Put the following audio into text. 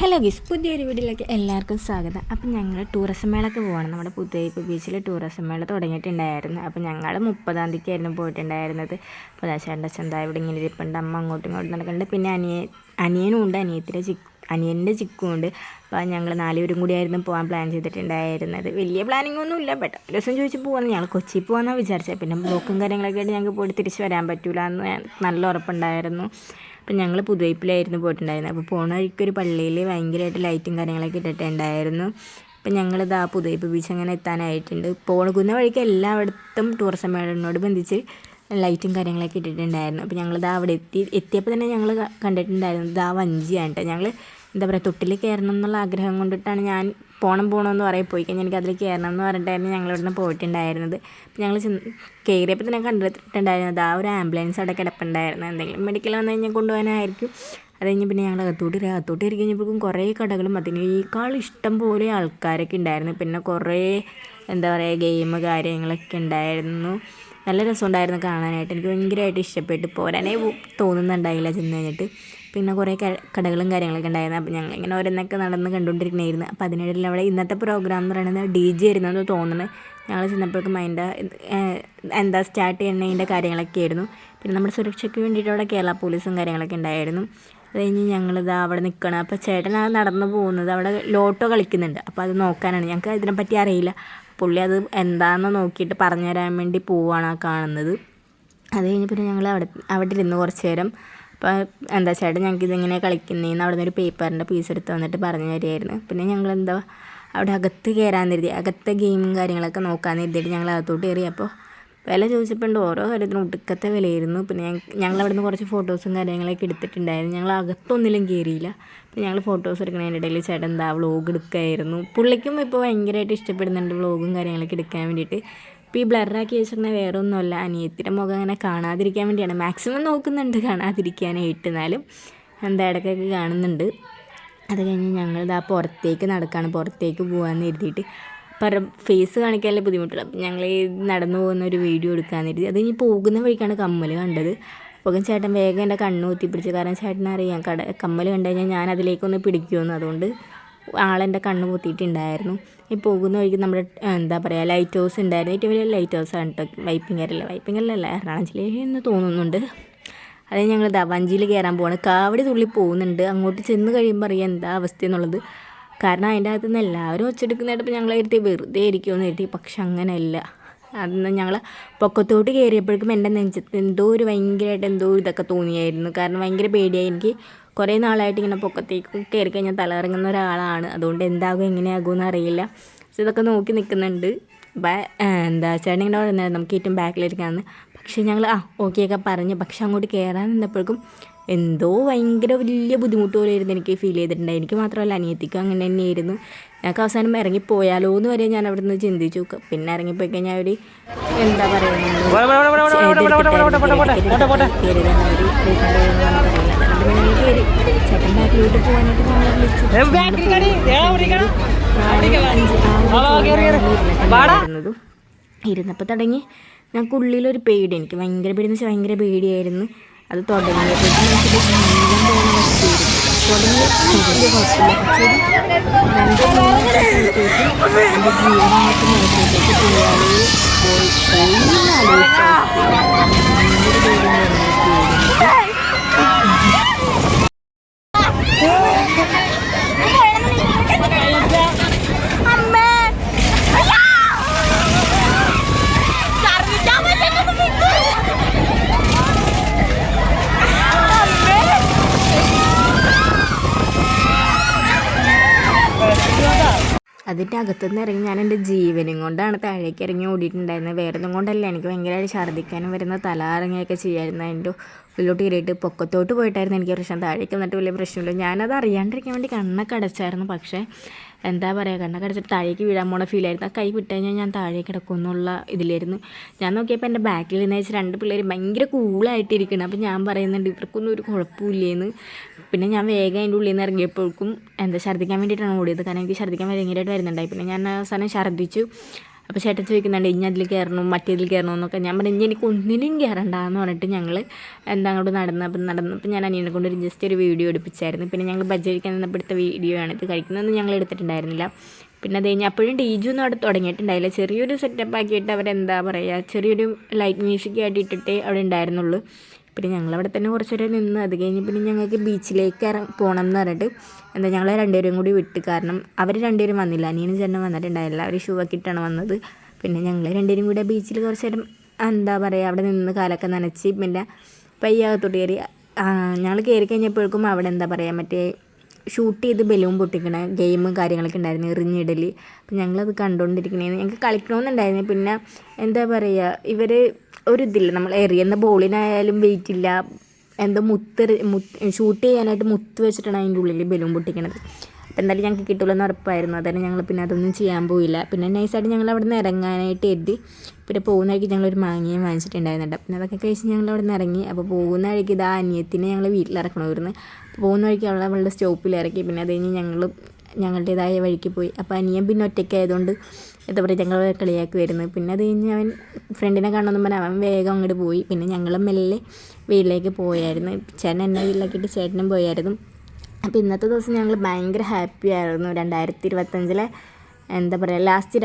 Hello ഗീസ്, പുതിയൊരു വീഡിയോയിലേക്ക് എല്ലാവർക്കും സ്വാഗതം. അപ്പം ഞങ്ങൾ ടൂറിസം മേളയ്ക്ക് പോവാണ്. നമ്മുടെ പുതിയ ബീച്ചിൽ ടൂറിസം മേള തുടങ്ങിയിട്ടുണ്ടായിരുന്നു. അപ്പം ഞങ്ങൾ 30-ാം തീയതിക്കായിരുന്നു പോയിട്ടുണ്ടായിരുന്നത്. അപ്പോൾ ചേട്ടൻ്റെ ചന്ത ഇവിടെ ഇങ്ങനെ ഇരിപ്പുണ്ട്, അമ്മ അങ്ങോട്ടും ഇങ്ങോട്ടും നടക്കുന്നുണ്ട്. പിന്നെ അനിയനും ഉണ്ട്, അനിയൻ്റെ ചിക്കും ഉണ്ട്. അപ്പോൾ ഞങ്ങൾ 4 പേരും കൂടിയായിരുന്നു പോകാൻ പ്ലാൻ ചെയ്തിട്ടുണ്ടായിരുന്നത്. വലിയ പ്ലാനിങ് ഒന്നും ഇല്ല, പെട്ടെന്ന് ഒരു ദിവസം ചോദിച്ച് പോകാമെന്ന്. ഞങ്ങൾ കൊച്ചി പോകാമെന്നാണ് വിചാരിച്ചത്. പിന്നെ ബ്ലോക്കും കാര്യങ്ങളൊക്കെ ആയിട്ട് ഞങ്ങൾക്ക് പോയിട്ട് തിരിച്ച് വരാൻ പറ്റില്ല എന്ന് നല്ല ഉറപ്പുണ്ടായിരുന്നു. അപ്പം ഞങ്ങൾ പുതുവൈപ്പിലായിരുന്നു പോയിട്ടുണ്ടായിരുന്നത്. അപ്പോൾ പോണ വഴിക്കൊരു പള്ളിയിൽ ഭയങ്കരമായിട്ട് ലൈറ്റും കാര്യങ്ങളൊക്കെ ഇട്ടിട്ടുണ്ടായിരുന്നു. അപ്പം ഞങ്ങളിത് പുതുവൈപ്പ് ബീച്ച് അങ്ങനെ എത്താനായിട്ടുണ്ട്. പോകുന്ന വഴിക്ക് എല്ലായിടത്തും ടൂറിസം മേളയോട് ബന്ധിച്ച് ലൈറ്റും കാര്യങ്ങളൊക്കെ ഇട്ടിട്ടുണ്ടായിരുന്നു. അപ്പോൾ ഞങ്ങളിത് അവിടെ എത്തിയപ്പോൾ തന്നെ ഞങ്ങൾ കണ്ടിട്ടുണ്ടായിരുന്നത് വഞ്ചിയാണ് കേട്ടോ. ഞങ്ങൾ എന്താ പറയുക, തൊട്ടിൽ കയറണം എന്നുള്ള ആഗ്രഹം കൊണ്ടിട്ടാണ് ഞാൻ പോകണമെന്ന് പറയും. പോയി കഴിഞ്ഞാൽ എനിക്ക് അതിൽ കയറണം എന്ന് പറഞ്ഞിട്ടായിരുന്നു ഞങ്ങളിവിടുന്ന് പോയിട്ടുണ്ടായിരുന്നത്. അപ്പോൾ ഞങ്ങൾ കയറിയപ്പോൾ തന്നെ കണ്ടിട്ടുണ്ടായിരുന്നത് ഒരു ആംബുലൻസ് അവിടെ കിടപ്പുണ്ടായിരുന്നു. എന്തെങ്കിലും മെഡിക്കൽ വന്നു കഴിഞ്ഞാൽ കൊണ്ടുപോകാനായിരിക്കും. അത് കഴിഞ്ഞ് പിന്നെ ഞങ്ങൾ അകത്തോട്ട് കയറി കഴിഞ്ഞപ്പോഴേക്കും കുറേ കടകളും അതിനേക്കാൾ ഇഷ്ടം പോലെ ആൾക്കാരൊക്കെ ഉണ്ടായിരുന്നു. പിന്നെ കുറേ എന്താ പറയുക, ഗെയിം കാര്യങ്ങളൊക്കെ ഉണ്ടായിരുന്നു. നല്ല രസമുണ്ടായിരുന്നു കാണാനായിട്ട്. എനിക്ക് ഭയങ്കരമായിട്ട് ഇഷ്ടപ്പെട്ടു. പോരാനേ തോന്നുന്നുണ്ടായില്ല ചെന്ന് കഴിഞ്ഞിട്ട്. പിന്നെ കുറേ കടകളും കാര്യങ്ങളൊക്കെ ഉണ്ടായിരുന്നു. അപ്പോൾ ഞങ്ങളിങ്ങനെ ഓരോന്നൊക്കെ നടന്ന് കണ്ടുകൊണ്ടിരിക്കണമായിരുന്നു. അപ്പോൾ അതിനിടയിൽ അവിടെ ഇന്നത്തെ പ്രോഗ്രാം എന്ന് പറയുന്നത് DJ ആയിരുന്നെന്ന് തോന്നുന്നു. ഞങ്ങൾ ചെന്നപ്പോഴേക്കും അതിൻ്റെ സ്റ്റാർട്ട് ചെയ്യുന്നതിൻ്റെ കാര്യങ്ങളൊക്കെ ആയിരുന്നു. പിന്നെ നമ്മുടെ സുരക്ഷയ്ക്ക് വേണ്ടിയിട്ട് അവിടെ കേരള പോലീസും കാര്യങ്ങളൊക്കെ ഉണ്ടായിരുന്നു. അത് കഴിഞ്ഞ് ഞങ്ങളിത് അവിടെ നിൽക്കണം. അപ്പോൾ ചേട്ടൻ നടന്നു പോകുന്നത് അവിടെ ലോട്ടോ കളിക്കുന്നുണ്ട്. അപ്പോൾ അത് നോക്കാനാണ്. ഞങ്ങൾക്ക് ഇതിനെപ്പറ്റി അറിയില്ല. പുള്ളി അത് എന്താണെന്ന് നോക്കിയിട്ട് പറഞ്ഞു തരാൻ വേണ്ടി പോവുകയാണ് കാണുന്നത്. അത് കഴിഞ്ഞ് പിന്നെ ഞങ്ങൾ അവിടെ ഇരുന്ന് കുറച്ച് നേരം. അപ്പോൾ ചേട്ടൻ ഞങ്ങൾക്ക് ഇതിങ്ങനെ കളിക്കുന്നതെന്ന് അവിടെ നിന്ന് ഒരു പേപ്പറിൻ്റെ പീസ് എടുത്ത് വന്നിട്ട് പറഞ്ഞു തരികയായിരുന്നു. പിന്നെ ഞങ്ങൾ അവിടെ അകത്ത് കയറാൻ കരുതി, അകത്തെ ഗെയിമും കാര്യങ്ങളൊക്കെ നോക്കാൻ കരുതിയിട്ട് ഞങ്ങൾ അകത്തോട്ട് കയറി. അപ്പോൾ വില ചോദിച്ചപ്പോൾ ഓരോ കാര്യത്തിനും ഒടുക്കത്തെ വിലയായിരുന്നു. പിന്നെ ഞങ്ങൾ അവിടെ നിന്ന് കുറച്ച് ഫോട്ടോസും കാര്യങ്ങളൊക്കെ എടുത്തിട്ടുണ്ടായിരുന്നു. ഞങ്ങൾ അകത്തൊന്നിലും കയറിയില്ല. അപ്പോൾ ഞങ്ങൾ ഫോട്ടോസ് എടുക്കുന്നതിൻ്റെ ഇടയിൽ ചേട്ടൻ വ്ളോഗ് എടുക്കുമായിരുന്നു. പുള്ളിക്കും ഇപ്പോൾ ഭയങ്കരമായിട്ട് ഇഷ്ടപ്പെടുന്നുണ്ട് വ്ളോഗും കാര്യങ്ങളൊക്കെ എടുക്കാൻ വേണ്ടിയിട്ട്. ഇപ്പോൾ ഈ ബ്ലറാക്കി വെച്ചിരുന്ന വേറെ ഒന്നുമല്ല, അനിയത്തിൻ്റെ മുഖം അങ്ങനെ കാണാതിരിക്കാൻ വേണ്ടിയാണ്. മാക്സിമം നോക്കുന്നുണ്ട് കാണാതിരിക്കാനായിട്ട്, എന്നാലും ഇടയ്ക്കൊക്കെ കാണുന്നുണ്ട്. അത് കഴിഞ്ഞ് ഞങ്ങൾ പുറത്തേക്ക് നടക്കുകയാണ്. പുറത്തേക്ക് പോകാമെന്ന് കരുതിയിട്ട് ഫേസ് കാണിക്കാനുള്ള ബുദ്ധിമുട്ടുള്ളൂ. അപ്പം ഞങ്ങൾ നടന്നു പോകുന്ന ഒരു വീഡിയോ എടുക്കാമെന്ന് കരുതി. അത് കഴിഞ്ഞ് പോകുന്ന വഴിക്കാണ് കമ്മൽ കണ്ടത്. അപ്പോൾ ചേട്ടൻ വേഗം എൻ്റെ കണ്ണ് കുത്തിപ്പിടിച്ചു. കാരണം ചേട്ടനറിയാം കമ്മൽ കണ്ടു കഴിഞ്ഞാൽ ഞാൻ അതിലേക്കൊന്ന് പിടിക്കുമെന്ന്. അതുകൊണ്ട് ആളെൻ്റെ കണ്ണ് പൊത്തിയിട്ടുണ്ടായിരുന്നു. ഈ പോകുന്ന വഴിക്ക് നമ്മുടെ എന്താ പറയുക, ലൈറ്റ് ഹൗസ് ഉണ്ടായിരുന്നു. ഏറ്റവും വലിയ ലൈറ്റ് ഹൗസാണ് കേട്ടോ. വൈപ്പിങ്ങരല്ല എറണാകുളം ജില്ലയെന്ന് തോന്നുന്നുണ്ട്. അത് ഞങ്ങൾ വഞ്ചിയിൽ കയറാൻ പോവാണ്. കാവടി തുള്ളി പോകുന്നുണ്ട്. അങ്ങോട്ട് ചെന്ന് കഴിയുമ്പോൾ അറിയാം എന്താ അവസ്ഥ എന്നുള്ളത്. കാരണം അതിൻ്റെ അകത്തു നിന്ന് എല്ലാവരും ഒച്ചെടുക്കുന്നതായിട്ട് ഞങ്ങൾ കരുതി വെറുതെ ഇരിക്കുമെന്ന് കരുതി. പക്ഷെ അങ്ങനെയല്ല. അന്ന് ഞങ്ങൾ പൊക്കത്തോട്ട് കയറിയപ്പോഴേക്കും എൻ്റെ നെഞ്ചത്ത് ഭയങ്കരമായിട്ട് ഇതൊക്കെ തോന്നിയായിരുന്നു. കാരണം ഭയങ്കര പേടിയായി. എനിക്ക് കുറേ നാളായിട്ട് ഇങ്ങനെ പൊക്കത്തേക്ക് കയറി കഴിഞ്ഞാൽ തലയിറങ്ങുന്ന ഒരാളാണ്. അതുകൊണ്ട് എന്താകും എങ്ങനെയാകുമെന്ന് അറിയില്ല. പക്ഷെ ഇതൊക്കെ നോക്കി നിൽക്കുന്നുണ്ട്. ചേട്ടൻ ഇങ്ങനെ പറയുന്നത് നമുക്ക് ഏറ്റവും ബാക്കിലിരിക്കാമെന്ന്. പക്ഷേ ഞങ്ങൾ ഓക്കെയൊക്കെ പറഞ്ഞു. പക്ഷെ അങ്ങോട്ട് കയറാൻ നിന്നപ്പോഴേക്കും ഭയങ്കര വലിയ ബുദ്ധിമുട്ട് പോലെ ആയിരുന്നു എനിക്ക് ഫീൽ ചെയ്തിട്ടുണ്ടായി. എനിക്ക് മാത്രമല്ല, അനിയത്തിക്കും അങ്ങനെ തന്നെയായിരുന്നു. ഞങ്ങൾക്ക് അവസാനം ഇറങ്ങിപ്പോയാലോ എന്ന് വരെ ഞാൻ അവിടെ നിന്ന് ചിന്തിച്ചു. പിന്നെ ഇറങ്ങിപ്പോയി കഴിഞ്ഞാൽ അവർ എന്താ പറയുന്നത്, ചേട്ടൻ ബാക്കിലോട്ട് പോകാനായിട്ട് ഞങ്ങളെ വിളിച്ചു. ഇരുന്നപ്പോൾ തുടങ്ങി ഞങ്ങൾക്ക് ഉള്ളിലൊരു പേടി. എനിക്ക് ഭയങ്കര പേടി എന്ന് വെച്ചാൽ ഭയങ്കര പേടിയായിരുന്നു. അത് തുടങ്ങിയപ്പോഴേക്കും മനസ്സിൽ ജീവൻ പോകുന്ന അവസ്ഥയായിരുന്നു. തുടങ്ങിയ കുഴപ്പമില്ല. പക്ഷേ 2-3 എൻ്റെ ജീവനകത്ത് നോക്കിയപ്പോഴേക്ക് പോയി ആലോചിച്ച അവസ്ഥയിലാണ്. ഭയങ്കര പേടി അതിൻ്റെ അകത്തുനിന്ന് ഇറങ്ങി ഞാൻ എൻ്റെ ജീവനും കൊണ്ടാണ് താഴേക്ക് ഇറങ്ങി ഓടിയിട്ടുണ്ടായിരുന്നത്. വേറെ ഒന്നും കൊണ്ടല്ല. എനിക്ക് ഭയങ്കരമായിട്ട് ഛർദ്ദിക്കാനും വരുന്ന തല ഇറങ്ങിയൊക്കെ ചെയ്യായിരുന്നു. അതിൻ്റെ ഉള്ളിലോട്ട് കയറിയിട്ട് പൊക്കത്തോട്ട് പോയിട്ടായിരുന്നു എനിക്ക് പ്രശ്നം. താഴേക്ക് വന്നിട്ട് വലിയ പ്രശ്നമില്ല. ഞാനത് അറിയാണ്ടിരിക്കാൻ വേണ്ടി കണ്ണൊക്കെ അടച്ചായിരുന്നു. പക്ഷേ എന്താ പറയുക, കണ്ണൊക്കെ അടച്ചിട്ട് താഴേക്ക് വീഴാൻ പോണ ഫീലായിരുന്നു. ആ കൈ വിട്ട് കഴിഞ്ഞാൽ ഞാൻ താഴേക്ക് കിടക്കുമെന്നുള്ള ഇതിലായിരുന്നു. ഞാൻ നോക്കിയപ്പോൾ എൻ്റെ ബാക്കിൽ നിന്ന് വെച്ചാൽ 2 പിള്ളേർ ഭയങ്കര കൂളായിട്ടിരിക്കണം. അപ്പോൾ ഞാൻ പറയുന്നുണ്ട് ഇവർക്കൊന്നും ഒരു കുഴപ്പമില്ലേന്ന്. പിന്നെ ഞാൻ വേഗം അതിൻ്റെ ഉള്ളിൽ നിന്ന് ഇറങ്ങിയപ്പോഴേക്കും ഛർദ്ദിക്കാൻ വേണ്ടിയിട്ടാണ് ഓടിയത്. കാരണം എനിക്ക് ഛർദ്ദിക്കാൻ ഭയങ്കരമായിട്ട് വരുന്നുണ്ടായി. പിന്നെ ഞാൻ അവസാനം ഛർദ്ദിച്ചു. അപ്പോൾ ചേട്ടൻ ചോദിക്കുന്നുണ്ട് ഇനി അതിൽ കയറണം മറ്റേതിൽ കയറണമെന്നൊക്കെ. ഞാൻ പറഞ്ഞു ഇനി എനിക്ക് ഒന്നിനും കയറണ്ടെന്ന് പറഞ്ഞിട്ട് ഞങ്ങൾ അങ്ങോട്ട് നടന്നപ്പോൾ ഞാൻ അനിയനെ കൊണ്ട് ജസ്റ്റ് ഒരു വീഡിയോ എടുപ്പിച്ചായിരുന്നു. പിന്നെ ഞങ്ങൾ ബജ്ജി കഴിക്കാൻ നിന്നപ്പോഴത്തെ വീഡിയോ ആണ്. ഇത് കഴിക്കുന്നതൊന്നും ഞങ്ങൾ എടുത്തിട്ടുണ്ടായിരുന്നില്ല. പിന്നെ അത് കഴിഞ്ഞ് അപ്പോഴും DJ ഒന്നും അവിടെ തുടങ്ങിയിട്ടുണ്ടായില്ല. ചെറിയൊരു സെറ്റപ്പ് ആക്കിയിട്ട് അവരെന്താ പറയുക, ചെറിയൊരു ലൈറ്റ് മ്യൂസിക് ആയിട്ട് ഇട്ടിട്ടേ അവിടെ ഉണ്ടായിരുന്നുള്ളൂ. പിന്നെ ഞങ്ങളവിടെ തന്നെ കുറച്ച് നേരം നിന്ന്. അത് കഴിഞ്ഞ് പിന്നെ ഞങ്ങൾക്ക് ബീച്ചിലേക്ക് പോകണം എന്ന് പറഞ്ഞിട്ട് ഞങ്ങൾ രണ്ടുപേരും കൂടി വിട്ട്. കാരണം അവർ രണ്ടുപേരും വന്നില്ല, അനിയനും ചേട്ടനും വന്നിട്ടുണ്ടായില്ല. അവർ ഷൂ ഒക്കെ ഇട്ടാണ് വന്നത്. പിന്നെ ഞങ്ങൾ രണ്ടുപേരും കൂടെ ബീച്ചിൽ കുറച്ച് നേരം അവിടെ നിന്ന് കാലൊക്കെ നനച്ച് പിന്നെ പയ്യകത്തോട്ട് കയറി. ഞങ്ങൾ കയറി കഴിഞ്ഞപ്പോഴേക്കും അവിടെ മറ്റേ ഷൂട്ട് ചെയ്ത് ബലൂൺ പൊട്ടിക്കണ ഗെയിമും കാര്യങ്ങളൊക്കെ ഉണ്ടായിരുന്നു, എറിഞ്ഞിടൽ. അപ്പം ഞങ്ങളത് കണ്ടുകൊണ്ടിരിക്കണേന്ന്. ഞങ്ങൾക്ക് കളിക്കണമെന്നുണ്ടായിരുന്നു. പിന്നെ ഇവർ ഒരിതില്ല, നമ്മൾ എറിയുന്ന ബോളിനായാലും വെയിറ്റ് ഇല്ല. എന്തോ ഷൂട്ട് ചെയ്യാനായിട്ട് മുത്ത് വെച്ചിട്ടാണ് അതിൻ്റെ ഉള്ളിൽ ബലൂൺ പൊട്ടിക്കണത്. അപ്പോൾ എന്തായാലും ഞങ്ങൾക്ക് കിട്ടുമല്ലോ ഉറപ്പായിരുന്നു. അതന്നെ ഞങ്ങൾ പിന്നെ അതൊന്നും ചെയ്യാൻ പോയില്ല. പിന്നെ നൈസായിട്ട് ഞങ്ങൾ അവിടെ നിന്ന് ഇറങ്ങാനായിട്ട് എത്തി. പിന്നെ പോകുന്ന വഴിക്ക് ഞങ്ങളൊരു മാങ്ങയും വാങ്ങിച്ചിട്ടുണ്ടായിരുന്നുണ്ട്. പിന്നെ അതൊക്കെ കഴിച്ച് ഞങ്ങൾ അവിടെ നിന്ന് ഇറങ്ങി. അപ്പോൾ പോകുന്ന വഴിക്ക് ഇതാ അനിയത്തിനെ ഞങ്ങൾ വീട്ടിലിറക്കണമായിരുന്നു. പോകുന്ന വഴിക്ക് അവളുടെ സ്റ്റോപ്പിൽ ഇറക്കി. പിന്നെ അത് കഴിഞ്ഞ് ഞങ്ങളുടേതായ വഴിക്ക് പോയി. അപ്പോൾ അനിയൻ പിന്നെ ഒറ്റയ്ക്കായതുകൊണ്ട് ഞങ്ങൾ കളിയാക്കി വരുന്നത്. പിന്നെ അത് കഴിഞ്ഞ് അവൻ ഫ്രണ്ടിനെ കാണണമെന്ന് പറഞ്ഞാൽ അവൻ വേഗം അങ്ങോട്ട് പോയി. പിന്നെ ഞങ്ങളും മെല്ലെ വീട്ടിലേക്ക് പോയായിരുന്നു. ചേട്ടൻ എന്നെ വീട്ടിലാക്കിയിട്ട് ചേട്ടനും പോയായിരുന്നു. അപ്പോൾ ഇന്നത്തെ ദിവസം ഞങ്ങൾ ഭയങ്കര ഹാപ്പി ആയിരുന്നു. 2025 ലാസ്റ്റ്